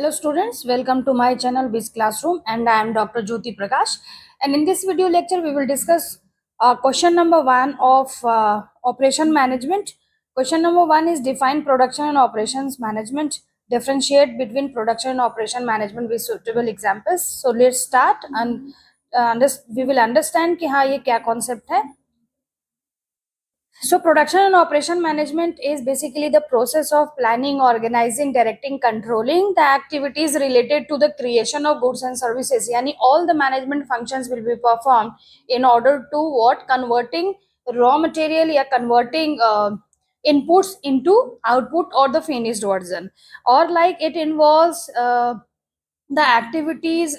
Hello students, welcome to my channel Biz Classroom and I am Dr. Jyoti Prakash, and in this video lecture we will discuss question number 1 of operation management. Question number 1 is define production and operations management, differentiate between production and operation management with suitable examples. So let's start and we will understand कि हाँ ये क्या concept है. So production and operation management is basically the process of planning, organizing, directing, controlling the activities related to the creation of goods and services. Yani all the management functions will be performed in order to what? Converting raw material या converting inputs into output or the finished version, or like it involves the activities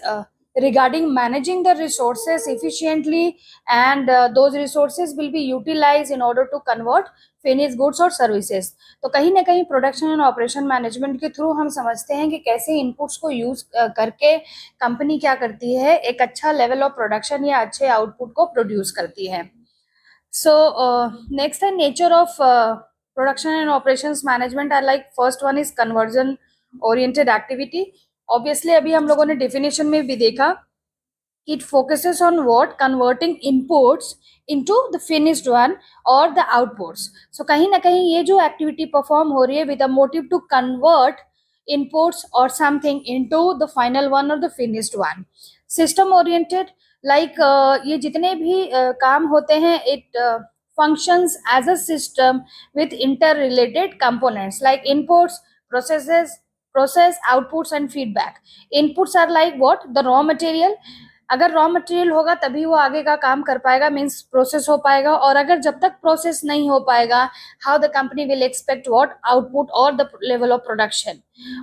regarding managing the resources efficiently, and those resources will be utilized in order to convert finished goods और services. तो कहीं ना कहीं production and operation management के through हम समझते हैं कि कैसे इनपुट्स को यूज करके कंपनी क्या करती है, एक अच्छा लेवल ऑफ प्रोडक्शन या अच्छे आउटपुट को प्रोड्यूस करती है. So next है nature of production and operations management are like first one is conversion oriented activity. Obviously अभी हम लोगों ने definition में भी देखा कि it focuses on what? Converting inputs into the finished one or the outputs. So कहीं ना कहीं ये जो activity perform हो रही है with a motive to convert inputs or something into the final one or the finished one. System oriented, like ये जितने भी काम होते हैं, it functions as a system with interrelated components like inputs, process, outputs and feedback. Inputs are like what? The raw material. अगर raw material होगा तभी वो आगे का काम कर पाएगा, मीन्स प्रोसेस हो पाएगा, और अगर जब तक प्रोसेस नहीं हो पाएगा, how the company will expect what? Output और द लेवल ऑफ प्रोडक्शन.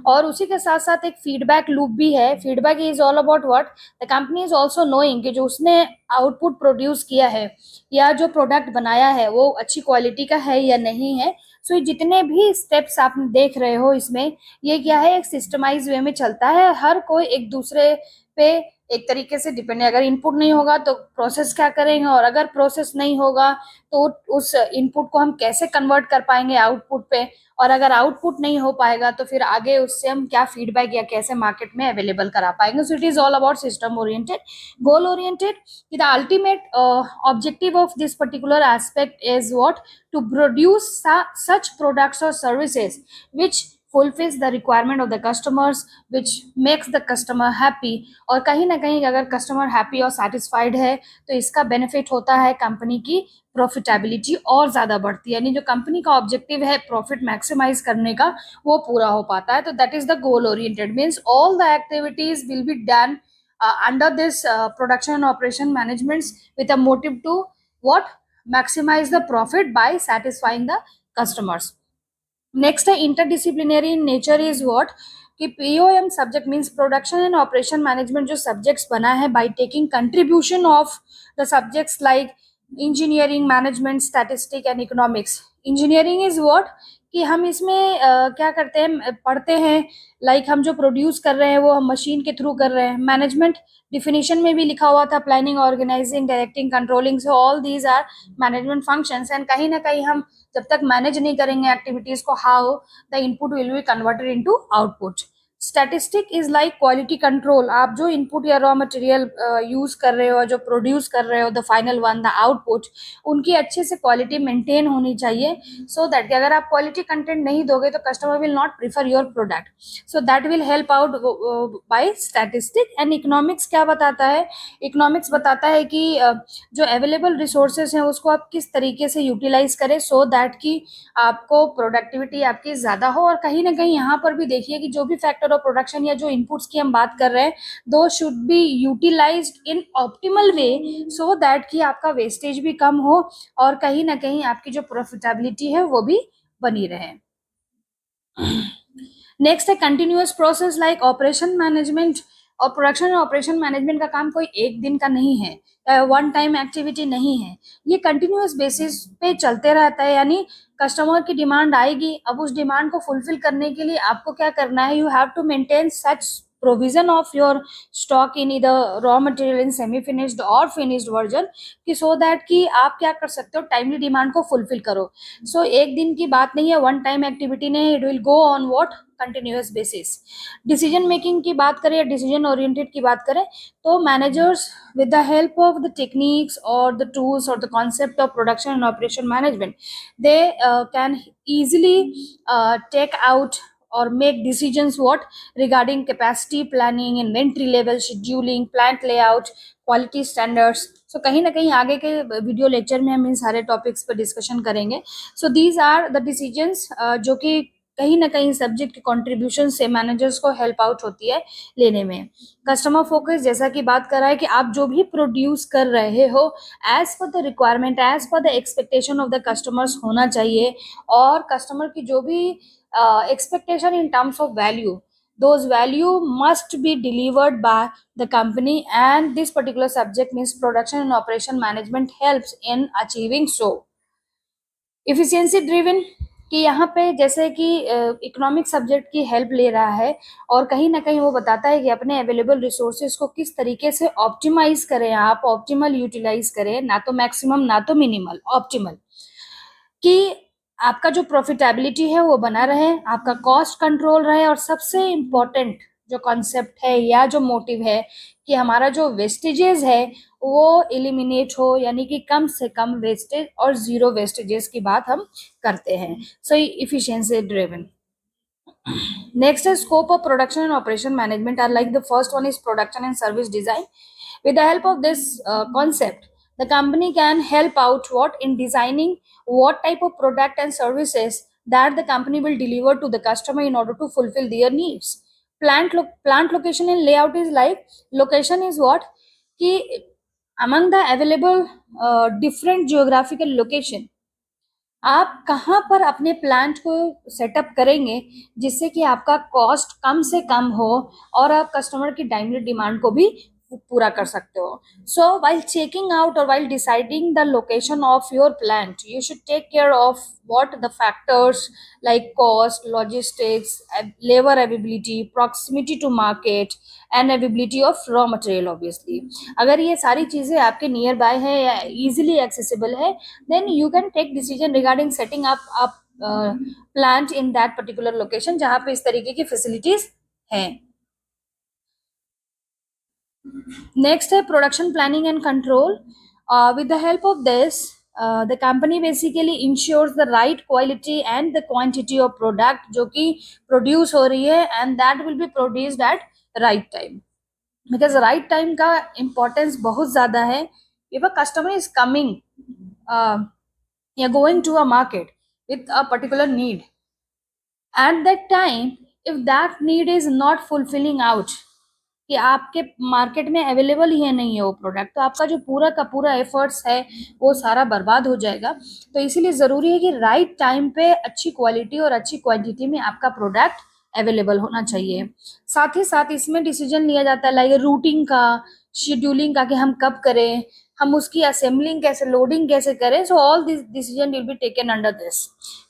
और उसी के साथ साथ एक फीडबैक लूप भी है. Feedback is all about what? The company is also knowing कि जो उसने आउटपुट प्रोड्यूस किया है या जो प्रोडक्ट बनाया है वो अच्छी क्वालिटी का है या नहीं है. सो जितने भी स्टेप्स आप देख रहे हो इसमें, ये क्या है? एक सिस्टमाइज वे में चलता है. हर कोई एक दूसरे पे एक तरीके से डिपेंड है. अगर इनपुट नहीं होगा तो प्रोसेस क्या करेंगे, और अगर प्रोसेस नहीं होगा तो उस इनपुट को हम कैसे कन्वर्ट कर पाएंगे आउटपुट पे, और अगर आउटपुट नहीं हो पाएगा तो फिर आगे उससे हम क्या फीडबैक या कैसे मार्केट में अवेलेबल करा पाएंगे. So it is all about system oriented. Goal oriented, the ultimate objective of this particular aspect is what? To produce such products or services which fulfills the requirement of the customers, which makes the customer happy. और कहीं ना कहीं अगर customer happy और satisfied है तो इसका benefit होता है, कंपनी की प्रॉफिटेबिलिटी और ज़्यादा बढ़ती है. यानी जो कंपनी का ऑब्जेक्टिव है प्रॉफिट मैक्सिमाइज करने का, वो पूरा हो पाता है. तो that is the goal oriented, means all the activities will be done under this production and operation management with a motive to what? Maximize the profit by satisfying the customers. Next है interdisciplinary in nature is what? कि POM subject means production and operation management जो subjects बना है by taking contribution of the subjects like engineering, management, statistic and economics. Engineering is what? कि हम इसमें क्या करते हैं, पढ़ते हैं, लाइक हम जो प्रोड्यूस कर रहे हैं वो हम मशीन के थ्रू कर रहे हैं. मैनेजमेंट डिफिनीशन में भी लिखा हुआ था planning, organising, directing, controlling. So all these are management functions, and कहीं ना कहीं हम जब तक मैनेज नहीं करेंगे एक्टिविटीज को, how the input will be converted into output. Statistic is like quality control. आप जो इनपुट या रॉ मटेरियल यूज कर रहे हो, जो प्रोड्यूस कर रहे हो, the final one, the output, उनकी अच्छे से क्वालिटी मेंटेन होनी चाहिए. सो दैट अगर आप क्वालिटी कंटेंट नहीं दोगे तो customer will not prefer your product. So that will help out by statistic. And economics क्या बताता है? इकोनॉमिक्स बताता है कि जो अवेलेबल रिसोर्सेज हैं उसको आप किस तरीके से यूटिलाइज करें सो दैट कि आपको प्रोडक्टिविटी आपकी ज़्यादा हो. और कहीं ना कहीं यहाँ पर भी देखिए कि जो भी फैक्टर ऑफ प्रोडक्शन या जो इनपुट्स की हम बात कर रहे हैं, दो should be utilised in optimal way so that कि आपका वेस्टेज भी कम हो और कहीं ना कहीं आपकी जो प्रॉफिटेबिलिटी है वो भी बनी रहे. नेक्स्ट है continuous process like operation management. और प्रोडक्शन और ऑपरेशन मैनेजमेंट का काम कोई एक दिन का नहीं है, वन टाइम एक्टिविटी नहीं है. ये कंटिन्यूअस बेसिस पे चलते रहता है. यानी कस्टमर की डिमांड आएगी, अब उस डिमांड को फुलफिल करने के लिए आपको क्या करना है? You have to maintain such provision of your stock in either raw material in semi finished or finished version, कि so that कि आप क्या कर सकते हो, टाइमली डिमांड को फुलफिल करो. सो एक दिन की बात नहीं है, वन टाइम एक्टिविटी नहीं, it will go on what, continuous basis. Decision making की बात करें या डिसीजन ओरिएंटेड की बात करें, तो managers with the help of the techniques or the tools or the concept of production and operation management, they can easily take out or make decisions what, regarding capacity planning, inventory level, scheduling, plant layout, quality standards. So कहीं ना कहीं आगे के video lecture में हम इन सारे topics पर discussion करेंगे. So these are the decisions जो कि कहीं ना कहीं सब्जेक्ट के कंट्रीब्यूशन से मैनेजर्स को हेल्प आउट होती है लेने में. कस्टमर फोकस, जैसा कि बात कर रहा है कि आप जो भी प्रोड्यूस कर रहे हो as per the requirement, as per the expectation of the customers होना चाहिए. और कस्टमर की जो भी expectation in terms of value, those value must be delivered by the company, and this particular subject means production and operation management helps in achieving so. Efficiency driven, कि यहाँ पे जैसे कि इकोनॉमिक सब्जेक्ट की help ले रहा है और कहीं ना कहीं वो बताता है कि अपने अवेलेबल रिसोर्सेज को किस तरीके से ऑप्टिमाइज करें, आप ऑप्टिमल यूटिलाइज करें, ना तो मैक्सिमम ना तो मिनिमल, ऑप्टिमल, कि आपका जो प्रॉफिटेबिलिटी है वो बना रहे, आपका कॉस्ट कंट्रोल रहे, और सबसे इम्पोर्टेंट जो कॉन्सेप्ट है या जो मोटिव है कि हमारा जो वेस्टेजेस है वो एलिमिनेट हो, यानी कि कम से कम वेस्टेज और जीरो वेस्टेजेस की बात हम करते हैं. So efficiency driven. Next is scope of production and operation management are like, the first one is production and service design. With the help of this concept, the company can help out what in designing what type of product and services that the company will deliver to the customer in order to fulfill their needs. Plant location and layout is like, location is what, कि among the available different geographical location, आप कहाँ पर अपने plant को setup करेंगे जिससे कि आपका कॉस्ट कम से कम हो और आप कस्टमर की टाइमली डिमांड को भी पूरा कर सकते हो. सो while चेकिंग आउट और while deciding the location of your plant, you should take care of what the factors like cost, logistics, labor availability, proximity to market and availability of raw material. Obviously, अगर ये सारी चीजें आपके near by है या easily accessible है, then you can take decision regarding setting up plant in that particular location जहाँ पे इस तरीके की facilities हैं. Next है production planning and control. With the help of this, the company basically ensures the right quality and the quantity of product जो कि produce हो रही है, and that will be produced at right time. Because right time का importance बहुत ज़्यादा है. If a customer is coming, going to a market with a particular need, at that time, if that need is not fulfilling out, कि आपके market में available ही नहीं है वो प्रोडक्ट, तो आपका जो पूरा का पूरा एफर्ट्स है वो सारा बर्बाद हो जाएगा. तो इसीलिए ज़रूरी है कि राइट टाइम पे अच्छी क्वालिटी और अच्छी क्वांटिटी में आपका प्रोडक्ट अवेलेबल होना चाहिए. साथ ही साथ इसमें डिसीजन लिया जाता है लाइक रूटिंग का, शेड्यूलिंग का, कि हम कब करें, हम उसकी असेंबलिंग कैसे, लोडिंग कैसे करें. So all this decision will be taken under this.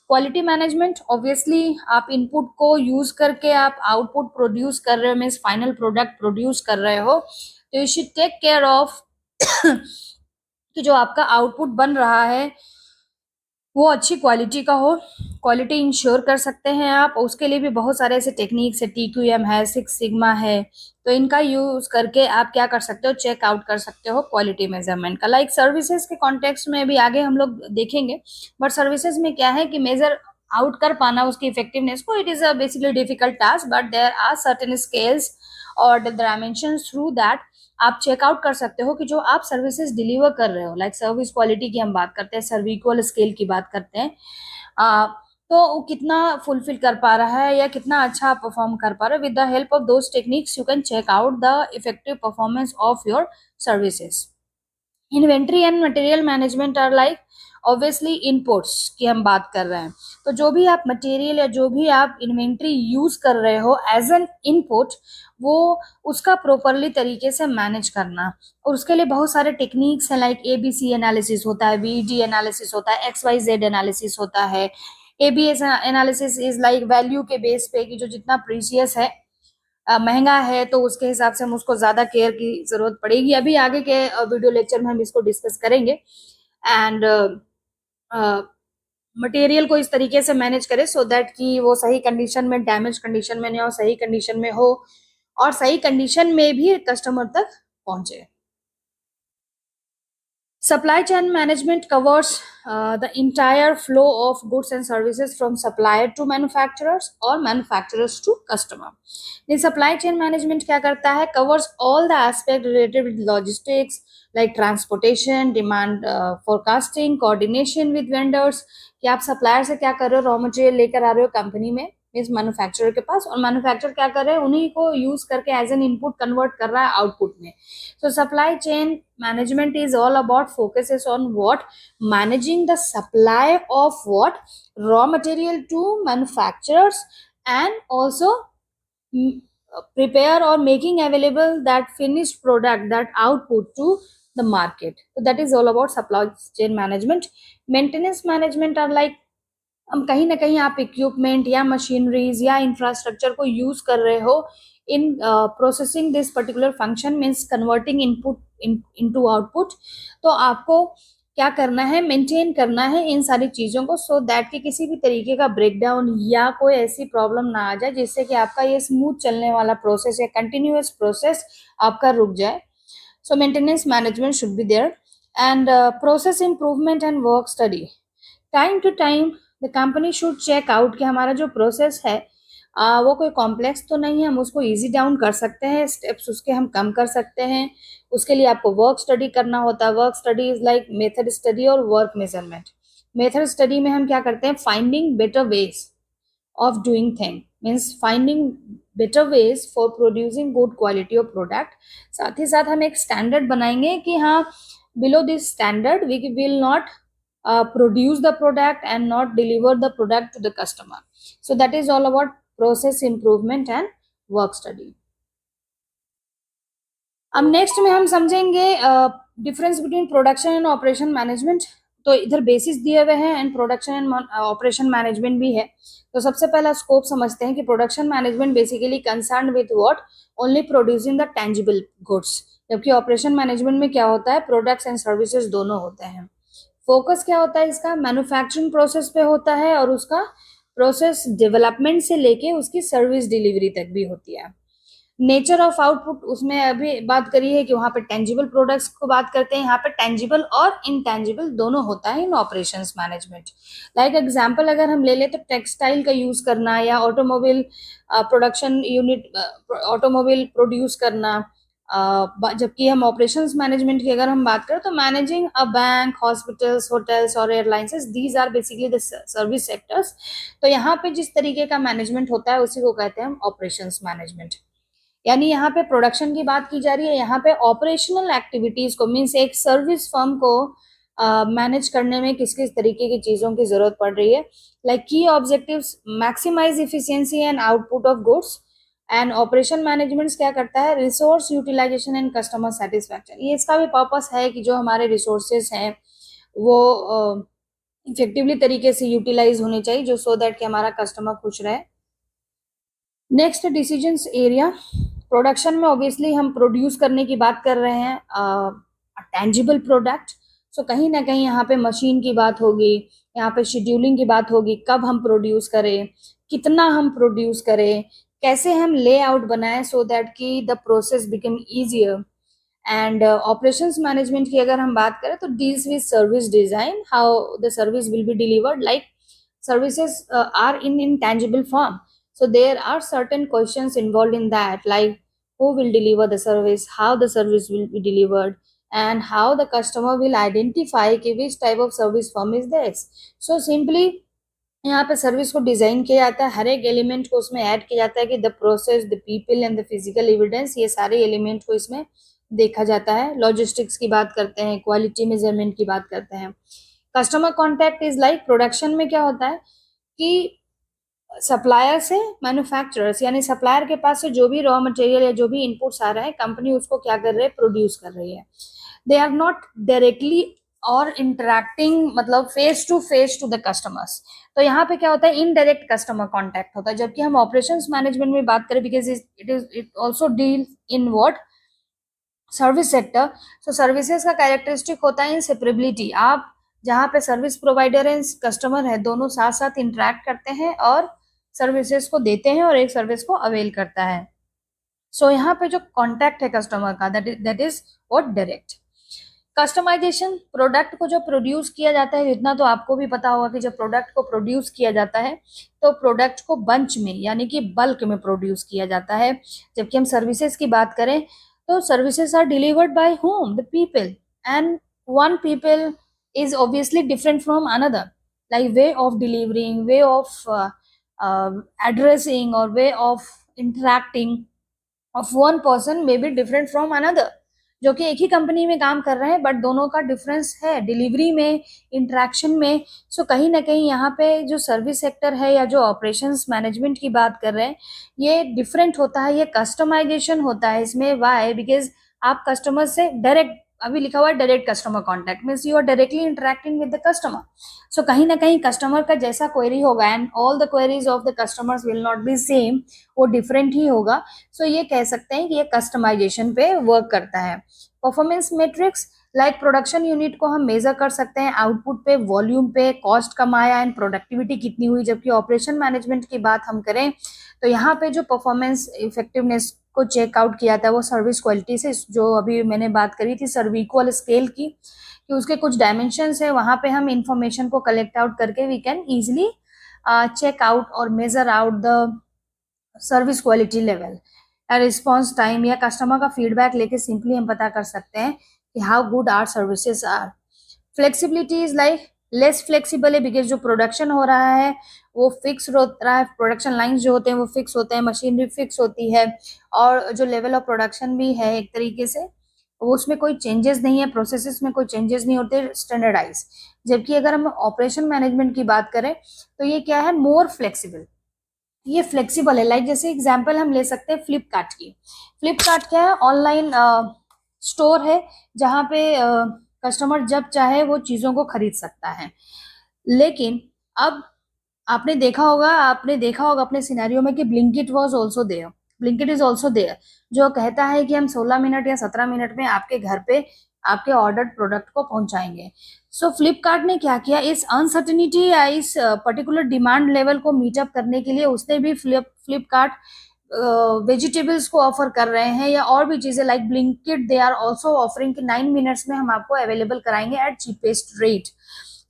Quality management, obviously आप इनपुट को यूज करके आप आउटपुट प्रोड्यूस कर रहे हो, मीन्स फाइनल प्रोडक्ट प्रोड्यूस कर रहे हो, तो you should take care of कि जो आपका आउटपुट बन रहा है वो अच्छी क्वालिटी का हो. क्वालिटी इंश्योर कर सकते हैं आप, उसके लिए भी बहुत सारे ऐसे टेक्निक्स है, TQM है, सिक्स सिग्मा है, तो इनका यूज करके आप क्या कर सकते हो, चेक आउट कर सकते हो क्वालिटी मेजरमेंट का. लाइक सर्विसेज के कॉन्टेक्स्ट में भी आगे हम लोग देखेंगे, बट सर्विसेज में क्या है कि मेजर आउट कर पाना उसकी इफेक्टिवनेस को, it is a basically difficult task, but there are certain scales और द डायमेंशंस थ्रू दैट आप चेकआउट कर सकते हो कि जो आप सर्विसेज डिलीवर कर रहे हो, लाइक सर्विस क्वालिटी की हम बात करते हैं, सर्विक्वल स्केल की बात करते हैं, तो वो कितना फुलफिल कर पा रहा है या कितना अच्छा परफॉर्म कर पा रहा है. With the help of those techniques you can check out the effective performance of your services. Inventory and material management are like, obviously inputs की हम बात कर रहे हैं, तो जो भी आप मटेरियल या जो भी आप इन्वेंट्री यूज कर रहे हो एज एन इनपुट, वो उसका प्रॉपरली तरीके से मैनेज करना. और उसके लिए बहुत सारे टेक्निक्स हैं, लाइक ABC एनालिसिस होता है, VD एनालिसिस होता है, XYZ एनालिसिस होता है. ABS analysis is like value के बेस पे कि जो जितना प्रीशियस है महंगा है तो उसके हिसाब से हम उसको ज्यादा केयर की जरूरत पड़ेगी। अभी आगे के वीडियो लेक्चर में हम इसको डिस्कस करेंगे। एंड मटेरियल को इस तरीके से मैनेज करें सो दैट कि वो सही कंडीशन में, डैमेज कंडीशन में नहीं हो, सही कंडीशन में हो और सही कंडीशन में भी कस्टमर तक पहुंचे। Supply chain management covers the entire flow of goods and services from supplier to manufacturers or manufacturers to customer. The supply chain management क्या करता है? Covers all the aspect related with logistics like transportation, demand forecasting, coordination with vendors. कि आप supplier से क्या कर रहे हो, रॉ मटेरियल लेकर आ रहे हो कंपनी में मीन्स मैन्युफैक्चरर के पास, और मैन्युफैक्चरर क्या कर रहे हैं, उन्हीं को यूज करके एज एन इनपुट कन्वर्ट कर रहा है आउटपुट में। So supply chain management is all about focuses on what? Managing the supply of what? Raw material to manufacturers and also prepare or making available that finished product, that output to the market. So that is all about supply chain management. Maintenance management are like हम कहीं ना कहीं आप equipment या machineries या infrastructure को use कर रहे हो in processing this particular function means converting input into output, तो आपको क्या करना है, मेंटेन करना है इन सारी चीजों को सो दैट कि किसी भी तरीके का ब्रेकडाउन या कोई ऐसी प्रॉब्लम ना आ जाए जिससे कि आपका ये स्मूथ चलने वाला प्रोसेस या कंटिन्यूअस प्रोसेस आपका रुक जाए। So maintenance management should be there. And process improvement and work study, time to time the company should check out कि हमारा जो प्रोसेस है वो कोई कॉम्प्लेक्स तो नहीं है, हम उसको इजी डाउन कर सकते हैं, स्टेप्स उसके हम कम कर सकते हैं। उसके लिए आपको वर्क स्टडी करना होता है। Work study is like method study और वर्क मेजरमेंट। मेथड स्टडी में हम क्या करते हैं, finding better ways of doing thing means finding better ways for producing good quality of product। साथ ही साथ हम एक स्टैंडर्ड बनाएंगे कि हाँ below this standard we will not produce the product and not deliver the product to the customer। so that is all about process improvement and work study। अब next में हम समझेंगे difference between production and operation management. तो इधर basis दिए हुए हैं and production and operation management भी है। तो सबसे पहला स्कोप समझते हैं कि production management basically concern with what, only producing the tangible goods, जबकि ऑपरेशन मैनेजमेंट में क्या होता है, प्रोडक्ट्स एंड सर्विसेज दोनों होते हैं। फोकस क्या होता है इसका, मैन्युफैक्चरिंग प्रोसेस पे होता है और उसका प्रोसेस डेवलपमेंट से लेके उसकी सर्विस डिलीवरी तक भी होती है। नेचर ऑफ आउटपुट उसमें अभी बात करी है कि वहां पे टेंजिबल प्रोडक्ट्स को बात करते हैं, यहाँ पे टेंजिबल और इनटेंजिबल दोनों होता है इन ऑपरेशंस मैनेजमेंट। लाइक एग्जांपल अगर हम ले ले तो टेक्सटाइल का यूज करना या automobile production unit, automobile produce करना। जबकि हम ऑपरेशंस मैनेजमेंट की अगर हम बात करें तो managing a bank, hospitals, hotels और airlines, these are basically the service sectors. तो यहाँ पे जिस तरीके का मैनेजमेंट होता है उसी को कहते हैं हम ऑपरेशंस मैनेजमेंट। यानी यहाँ पे प्रोडक्शन की बात की जा रही है, यहाँ पे ऑपरेशनल एक्टिविटीज को मीन्स एक सर्विस फर्म को मैनेज करने में किस किस तरीके की चीजों की जरूरत पड़ रही है। लाइक की objectives, maximise efficiency and output of goods. And operation management क्या करता है, resource utilisation and customer satisfaction. ये इसका भी पर्पस है कि जो हमारे रिसोर्सेज हैं वो इफेक्टिवली तरीके से यूटिलाइज होने चाहिए, जो सो दैट कि हमारा कस्टमर खुश रहे। नेक्स्ट डिसीजंस एरिया, प्रोडक्शन में ऑब्वियसली हम प्रोड्यूस करने की बात कर रहे हैं टेंजिबल प्रोडक्ट। सो कहीं ना कहीं यहाँ पे मशीन की बात होगी, यहाँ पे शेड्यूलिंग की बात होगी, कब हम प्रोड्यूस करें, कितना हम प्रोड्यूस करें, कैसे हम लेआउट बनाएं सो दैट कि the process become easier. And operations management की अगर हम बात करें तो deals with service design, how the service will be delivered. Like services are in intangible form, so there are certain questions involved in that, like who will deliver the service, how the service will be delivered, and how the customer will identify कि which type of service firm is this। so simply यहाँ पे service को design किया जाता है, हर एक element को उसमें ऐड किया जाता है कि the process, the people and the physical evidence, ये सारे एलिमेंट को इसमें देखा जाता है। लॉजिस्टिक्स की बात करते हैं, क्वालिटी मेजरमेंट की बात करते हैं। Customer contact is like, production में क्या होता है कि सप्लायर से मैन्युफैक्चरर्स, यानी सप्लायर के पास से जो भी रॉ मटेरियल या जो भी इनपुट्स आ रहे हैं, कंपनी उसको क्या कर रही है, प्रोड्यूस कर रही है। दे आर नॉट डायरेक्टली और इंटरेक्टिंग मतलब फेस टू द कस्टमर्स। तो यहाँ पे क्या होता है, इनडायरेक्ट कस्टमर कांटेक्ट होता है। जबकि हम ऑपरेशंस मैनेजमेंट में बात करें, because it also deal in what service sector. So services का कैरेक्टरिस्टिक होता है इंसेपरेबिलिटी। आप जहाँ पे सर्विस प्रोवाइडर है, कस्टमर है, दोनों साथ साथ इंटरेक्ट करते हैं और सर्विसेज को देते हैं और एक सर्विस को अवेल करता है। सो यहाँ पे जो कॉन्टैक्ट है कस्टमर का, that is what direct. Customisation, product को जो प्रोड्यूस किया जाता है, इतना तो आपको भी पता होगा कि जब प्रोडक्ट को प्रोड्यूस किया जाता है तो प्रोडक्ट को बंच में यानी कि बल्क में प्रोड्यूस किया जाता है। जबकि हम सर्विसेज की बात करें तो services are delivered by home, the people, and one people is obviously different from another, like way of delivering, way of addressing or way of interacting of one person may be different from another। जो कि एक ही company में काम कर रहे हैं but दोनों का डिफरेंस है डिलीवरी में, इंटरेक्शन में। सो कहीं ना कहीं यहाँ पे जो सर्विस सेक्टर है या जो ऑपरेशंस मैनेजमेंट की बात कर रहे हैं, ये डिफरेंट होता है, ये कस्टमाइजेशन होता है इसमें। वाई? बिकॉज आप कस्टमर से डायरेक्ट, अभी लिखा हुआ है direct customer contact, means you are directly interacting with the customer. So कहीं ना कहीं कस्टमर का जैसा क्वेरी होगा, and all the queries of the customers will not be same, वो डिफरेंट ही होगा। सो ये कह सकते हैं कि ये कस्टमाइजेशन पे वर्क करता है। Performance matrix, like production unit को हम मेजर कर सकते हैं आउटपुट पे, वॉल्यूम पे, कॉस्ट कम आया एंड प्रोडक्टिविटी कितनी हुई। जबकि ऑपरेशन मैनेजमेंट की बात हम करें तो यहाँ पे जो परफॉर्मेंस इफेक्टिवनेस को चेकआउट किया था वो सर्विस क्वालिटी से, जो अभी मैंने बात करी थी सर्विक्वल स्केल की, कि उसके कुछ डायमेंशंस है, वहां पे हम इंफॉर्मेशन को कलेक्ट आउट करके we can easily check out और measure out the service quality level. Response time या कस्टमर का फीडबैक लेके सिंपली हम पता कर सकते हैं कि how good are services are. Flexibility is like less flexible है, बिकॉज जो प्रोडक्शन हो रहा है वो फिक्स हो रहा है, प्रोडक्शन लाइंस जो होते हैं वो फिक्स होते हैं, मशीनरी फिक्स होती है, और जो लेवल ऑफ प्रोडक्शन भी है एक तरीके से वो उसमें कोई चेंजेस नहीं है, प्रोसेसेस में कोई चेंजेस नहीं होते, स्टैंडर्डाइज। जबकि अगर हम ऑपरेशन मैनेजमेंट की बात करें तो ये क्या है, मोर फ्लेक्सिबल, ये फ्लेक्सिबल है। लाइक जैसे एग्जांपल हम ले सकते हैं फ्लिपकार्ट की। फ्लिपकार्ट क्या है, ऑनलाइन स्टोर है जहाँ पे कस्टमर जब चाहे वो चीज़ों को खरीद सकता है। लेकिन अब आपने देखा होगा अपने सिनेरियो में कि Blinkit was also there, Blinkit is also there, जो कहता है कि हम 16 मिनट या 17 मिनट में आपके घर पे आपके ऑर्डर्ड प्रोडक्ट को पहुंचाएंगे। सो फ्लिपकार्ट ने क्या किया, इस अनसर्टेनिटी या इस पर्टिकुलर डिमांड लेवल को मीटअप करने के लिए उसने भी फ्लिपकार्ट वेजिटेबल्स को ऑफर कर रहे हैं, या और भी चीजें like Blinkit they are also offering कि 9 मिनट्स में हम आपको अवेलेबल कराएंगे एट चीपेस्ट रेट।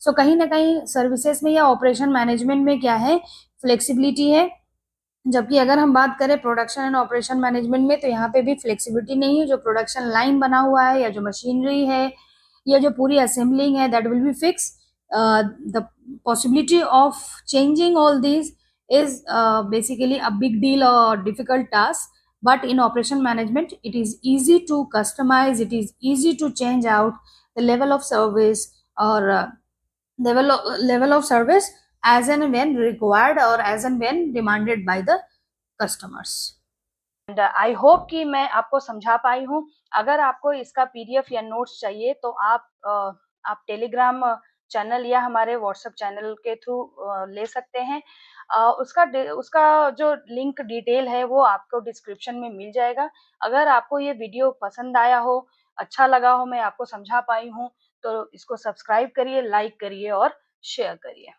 सो कहीं ना कहीं सर्विसेज में या ऑपरेशन मैनेजमेंट में क्या है, फ्लेक्सिबिलिटी है। जबकि अगर हम बात करें प्रोडक्शन एंड ऑपरेशन मैनेजमेंट में तो यहाँ पे भी फ्लेक्सिबिलिटी नहीं है। जो प्रोडक्शन लाइन बना हुआ है या जो मशीनरी है या जो पूरी असेंबलिंग है, that will be fix. The possibility of changing all these is basically a big deal or difficult task, but in operation management it is easy to customize, it is easy to change out the level of service or level of service as and when required or as and when demanded by the customers। And I hope कि मैं आपको समझा पाई हूँ। अगर आपको इसका PDF या notes चाहिए तो आप टेलीग्राम चैनल या हमारे व्हाट्सएप चैनल के थ्रू ले सकते हैं। उसका जो लिंक डिटेल है वो आपको डिस्क्रिप्शन में मिल जाएगा। अगर आपको ये वीडियो पसंद आया हो, अच्छा लगा हो, मैं आपको समझा पाई हूँ, तो इसको सब्सक्राइब करिए, लाइक करिए और शेयर करिए।